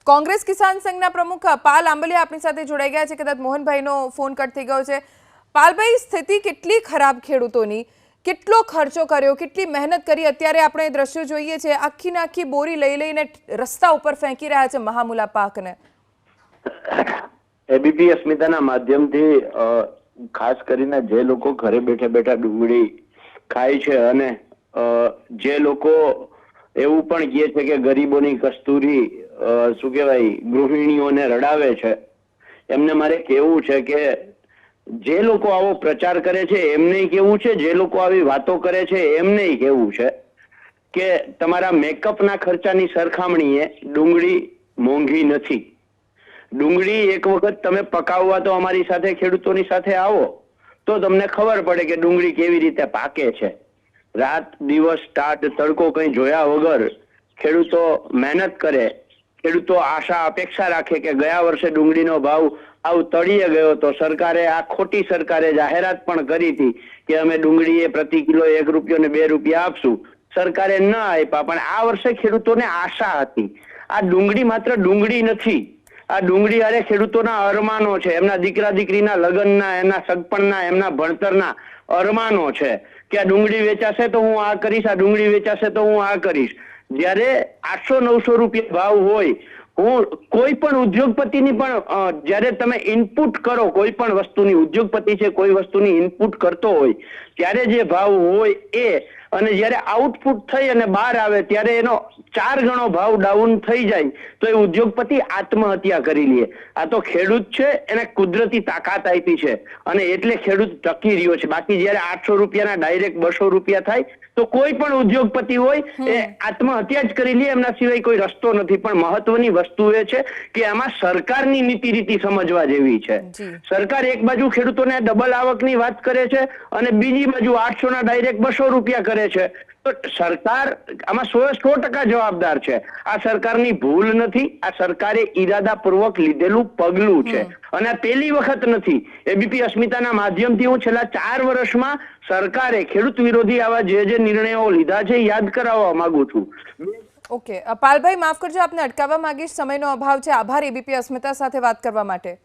કોંગ્રેસ કિસાન સંઘના પ્રમુખ પાલ આંબલિયા આપણી સાથે જોડાઈ ગયા છે। કદાચ મોહનભાઈનો ફોન કટ થઈ ગયો છે। પાલભાઈ, સ્થિતિ કેટલી ખરાબ ખેડૂતોની, કેટલો ખર્ચો કર્યો, કેટલી મહેનત કરી, અત્યારે આપણે દ્રશ્યો જોઈએ છે, આખી ને આખી બોરી લઈ લઈને રસ્તા ઉપર ફેંકી રહ્યા છે મહામૂલા પાકને। એબીપી અસ્મિતાના માધ્યમથી ખાસ કરીને જે લોકો ઘરે બેઠા બેઠા ડુંગળી ખાય છે અને જે લોકો એવું પણ કહે છે કે ગરીબોની કસ્તુરી શું કહેવાય ગૃહિણીઓને રડાવે છે, એમને મારે કહેવું છે કે જે લોકો આવો પ્રચાર કરે છે એમને કહેવું છે, જે લોકો આવી વાતો કરે છે એમને કહેવું છે કે તમારા મેકઅપના ખર્ચાની સરખામણીએ ડુંગળી મોંઘી નથી। ડુંગળી એક વખત તમે પકાવવા તો અમારી સાથે ખેડૂતોની સાથે આવો તો તમને ખબર પડે કે ડુંગળી કેવી રીતે પાકે છે। રાત દિવસ ટાટ તડકો કંઈ જોયા વગર ખેડૂતો મહેનત કરે, ખેડૂતો આશા અપેક્ષા રાખે કે ગયા વર્ષે ડુંગળીનો ભાવ આવ તળિયે ગયો તો સરકારે, આ ખોટી સરકારે જાહેરાત પણ કરી હતી કે અમે ડુંગળીએ પ્રતિ કિલો 1 રૂપિયો ને 2 રૂપિયા આપશું। સરકારે ન આપ્યા, પણ આ વર્ષે ખેડૂતોને આશા હતી। આ ડુંગળી માત્ર ડુંગળી નથી, આ ડુંગળી અરે ખેડૂતોના અરમાનો છે, એમના દીકરા દીકરીના લગ્નના, એમના સગપણના, એમના ભણતરના અરમાનો છે કે આ ડુંગળી વેચાશે તો હું આ કરીશ, આ ડુંગળી વેચાશે તો હું આ કરીશ। જ્યારે 800-900 રૂપિયા ભાવ હોય, હું કોઈ પણ ઉદ્યોગપતિની પણ જ્યારે તમે ઇનપુટ કરો, કોઈ પણ વસ્તુની, ઉદ્યોગપતિ છે કોઈ વસ્તુની ઇનપુટ કરતો હોય ત્યારે જે ભાવ હોય એ, અને જ્યારે આઉટપુટ થઈ અને બહાર આવે ત્યારે એનો 4 ગણો ભાવ ડાઉન થઈ જાય તો એ ઉદ્યોગપતિ આત્મહત્યા કરી લે। આ તો ખેડૂત છે, એને કુદરતી તાકાત આપી છે અને એટલે ખેડૂત ટકી રહ્યો છે। બાકી જયારે 800 રૂપિયાના ડાયરેક્ટ 200 રૂપિયા થાય તો કોઈ પણ ઉદ્યોગપતિ હોય એ આત્મહત્યા જ કરી લે, એમના સિવાય કોઈ રસ્તો નથી। પણ મહત્વની વસ્તુ એ છે કે આમાં સરકારની નીતિ રીતિ સમજવા જેવી છે। સરકાર એક બાજુ ખેડૂતોને ડબલ આવકની વાત કરે છે અને બીજી બાજુ 800 ના ડાયરેક્ટ 200 રૂપિયા કરે છે, તો સરકાર આમાં 100% જવાબદાર છે। આ સરકારની ભૂલ નથી, આ સરકારે ઈરાદાપૂર્વક લીધેલું પગલું છે અને આ પહેલી વખત નથી। એબીપી અસ્મિતાના માધ્યમથી હું છેલ્લા 4 વર્ષમાં સરકારે ખેડૂત વિરોધી આવા જે નિર્ણયો લીધા છે યાદ કરાવવા માંગુ છું। ઓકે, પાલભાઈ માફ કરજો, આપને અટકાવવા માંગીશ, સમયનો અભાવ છે। આભાર એબીપી અસ્મિતા સાથે વાત કરવા માટે।